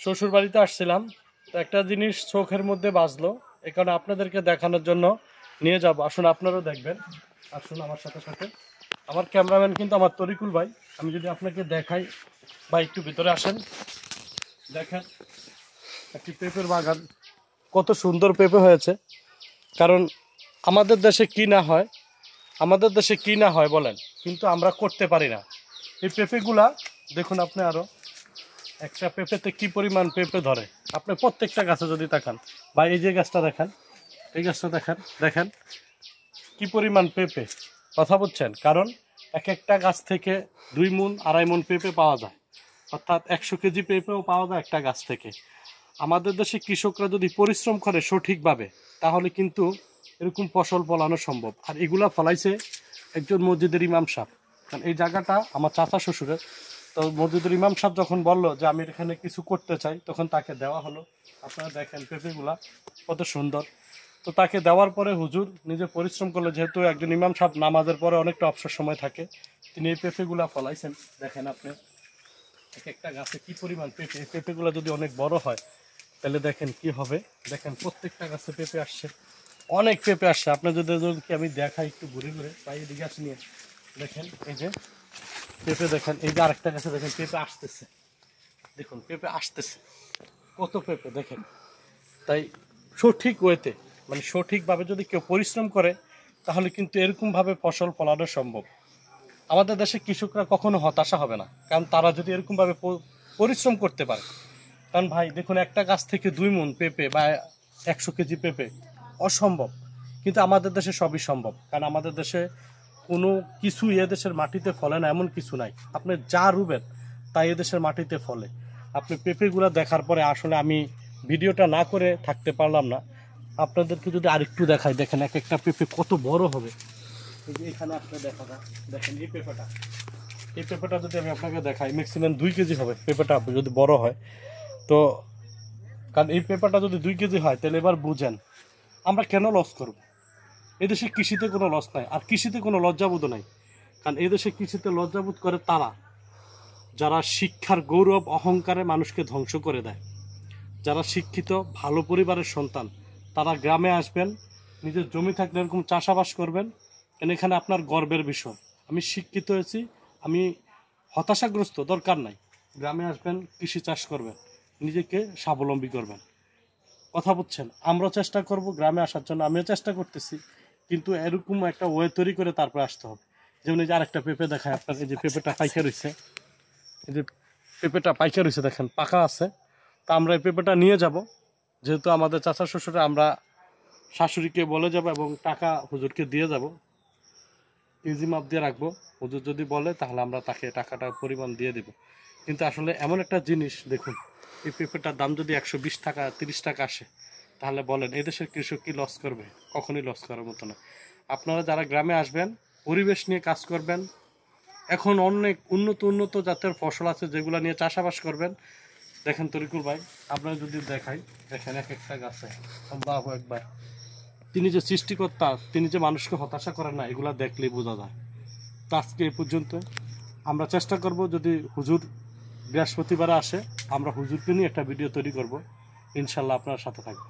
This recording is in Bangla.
শ্বশুর বাড়িতে আসছিলাম, তো একটা জিনিস চোখের মধ্যে বাজলো, এ কারণে আপনাদেরকে দেখানোর জন্য নিয়ে যাব। আসুন আপনারাও দেখবেন, আসুন আমার সাথে সাথে। আমার ক্যামেরাম্যান কিন্তু আমার তরিকুল ভাই। আমি যদি আপনাকে দেখাই, ভাই একটু ভিতরে আসেন, দেখেন একটি পেঁপের বাগান, কত সুন্দর পেঁপে হয়েছে। কারণ আমাদের দেশে কি না হয়, আমাদের দেশে কি না হয় বলেন, কিন্তু আমরা করতে পারি না। এই পেঁপেগুলা দেখুন আপনি, আরও একটা পেঁপেতে কি পরিমাণ পেঁপে ধরে আপনি প্রত্যেকটা গাছে যদি তাকান। বা এই যে গাছটা দেখেন, এই গাছটা দেখেন, দেখেন কি পরিমাণ পেঁপে। কথা বুঝছেন? কারণ এক একটা গাছ থেকে 2 মণ 2.5 মণ পেঁপে পাওয়া যায়, অর্থাৎ 100 কেজি পেঁপেও পাওয়া যায় একটা গাছ থেকে। আমাদের দেশে কৃষকরা যদি পরিশ্রম করে সঠিকভাবে, তাহলে কিন্তু এরকম ফসল ফলানো সম্ভব। আর এগুলা ফলাইছে একজন মসজিদের ইমাম সাহেব। কারণ এই জায়গাটা আমার চাচা শ্বশুরের। তো মসজিদের ইমাম সাহেব যখন বললো যে আমি এখানে কিছু করতে চাই, তখন তাকে দেওয়া হলো। আপনারা দেখেন পেঁপেগুলা কত সুন্দর। তো তাকে দেওয়ার পরে হুজুর নিজে পরিশ্রম করলো, যেহেতু একজন ইমাম সাহেব নামাজের পরে অনেকটা অবসর সময় থাকে, তিনি এই পেঁপেগুলা ফলাইছেন। দেখেন আপনি এক একটা গাছে কি পরিমাণ পেঁপে। এই পেঁপেগুলো যদি অনেক বড় হয় তাহলে দেখেন কি হবে। দেখেন প্রত্যেকটা গাছে পেঁপে আসছে, অনেক পেঁপে আসছে। আপনার যদি কি আমি দেখাই একটু ঘুরে ঘুরে, তাই এদিকে আসে নিয়ে দেখেন, এই যে পেঁপে দেখেন, এই যে আরেকটা গাছে দেখেন পেঁপে আসতেছে, দেখুন পেঁপে আসতেছে, কত পেঁপে দেখেন। তাই সঠিক ওয়েতে, মানে সঠিকভাবে যদি কেউ পরিশ্রম করে, তাহলে কিন্তু এরকমভাবে ফসল ফলানো সম্ভব। আমাদের দেশে কৃষকরা কখনো হতাশা হবে না, কারণ তারা যদি এরকমভাবে পরিশ্রম করতে পারে। কারণ ভাই দেখুন, একটা গাছ থেকে 2 মণ পেঁপে বা 100 কেজি পেঁপে অসম্ভব, কিন্তু আমাদের দেশে সবই সম্ভব। কারণ আমাদের দেশে কোনো কিছু এদেশের মাটিতে ফলে না, এমন কিছু নাই। আপনি যা রুবেন তাই এদেশের মাটিতে ফলে। আপনি পেঁপেগুলো দেখার পরে আসলে আমি ভিডিওটা না করে থাকতে পারলাম না। আপনাদেরকে যদি আরেকটু দেখাই, দেখেন এক একটা পেঁপে কত বড় হবে। এই যে এখানে আপনি দেখা যায়, দেখেন এই পেঁপেটা, এই পেঁপেটা যদি আমি আপনাকে দেখাই, ম্যাক্সিমাম 2 কেজি হবে পেঁপেটা যদি বড় হয়। তো কারণ এই পেঁপেটা যদি 2 কেজি হয়, তাহলে এবার বুঝেন আমরা কেন লস করব। এদেশে কৃষিতে কোনো লস নাই, আর কৃষিতে কোনো লজ্জাবোধ নাই। কারণ এদেশে কৃষিতে লজ্জাবোধ করে তারা, যারা শিক্ষার গৌরব অহংকারে মানুষকে ধ্বংস করে দেয়। যারা শিক্ষিত ভালো পরিবারের সন্তান, তারা গ্রামে আসবেন, নিজের জমি থাকলে এরকম চাষাবাস করবেন। কেন এখানে আপনার গর্বের বিষয়, আমি শিক্ষিত হয়েছি, আমি হতাশাগ্রস্ত, দরকার নাই। গ্রামে আসবেন, কৃষি চাষ করবেন, নিজেকে স্বাবলম্বী করবেন। কথা বুঝছেন? আমরাও চেষ্টা করব গ্রামে আসার জন্য, আমিও চেষ্টা করতেছি, কিন্তু এরকম একটা ওয়ে তৈরি করে তারপরে আসতে হবে। যেমন এই যে আরেকটা পেঁপে দেখায় আপনার, এই যে পেঁপেটা পাইকা রয়েছে, এই যে পেঁপেটা পাইকা রয়েছে দেখেন, পাকা আছে। তা আমরা এই পেঁপেটা নিয়ে যাব, যেহেতু আমাদের চাচা শ্বশুরে, আমরা শাশুড়িকে বলে যাব এবং টাকা হুজুরকে দিয়ে যাব, কেজি মাপ দিয়ে রাখবো। হুজুর যদি বলে তাহলে আমরা তাকে টাকাটা পরিমাণ দিয়ে দেব। কিন্তু আসলে এমন একটা জিনিস দেখুন, এই পেঁপেটার দাম যদি 120 টাকা 30 টাকা আসে, তাহলে বলেন এদেশের কৃষক কি লস করবে? কখনই লস করার মতো না। আপনারা যারা গ্রামে আসবেন, পরিবেশ নিয়ে কাজ করবেন। এখন অনেক উন্নত উন্নত জাতের ফসল আছে, যেগুলো নিয়ে চাষাবাস করবেন। দেখেন তরিকুল ভাই, আপনারা যদি দেখাই, দেখেন এক একটা গাছে আল্লাহু আকবার। তিনি যে সৃষ্টিকর্তা, তিনি যে মানুষকে হতাশা করেন না, এগুলা দেখলেই বোঝা যায়। তো আজকে এই পর্যন্ত। আমরা চেষ্টা করব, যদি হুজুর বৃহস্পতিবারে আসে, আমরা হুজুরকে নিয়ে একটা ভিডিও তৈরি করব। ইনশাল্লাহ আপনার সাথে থাকবে।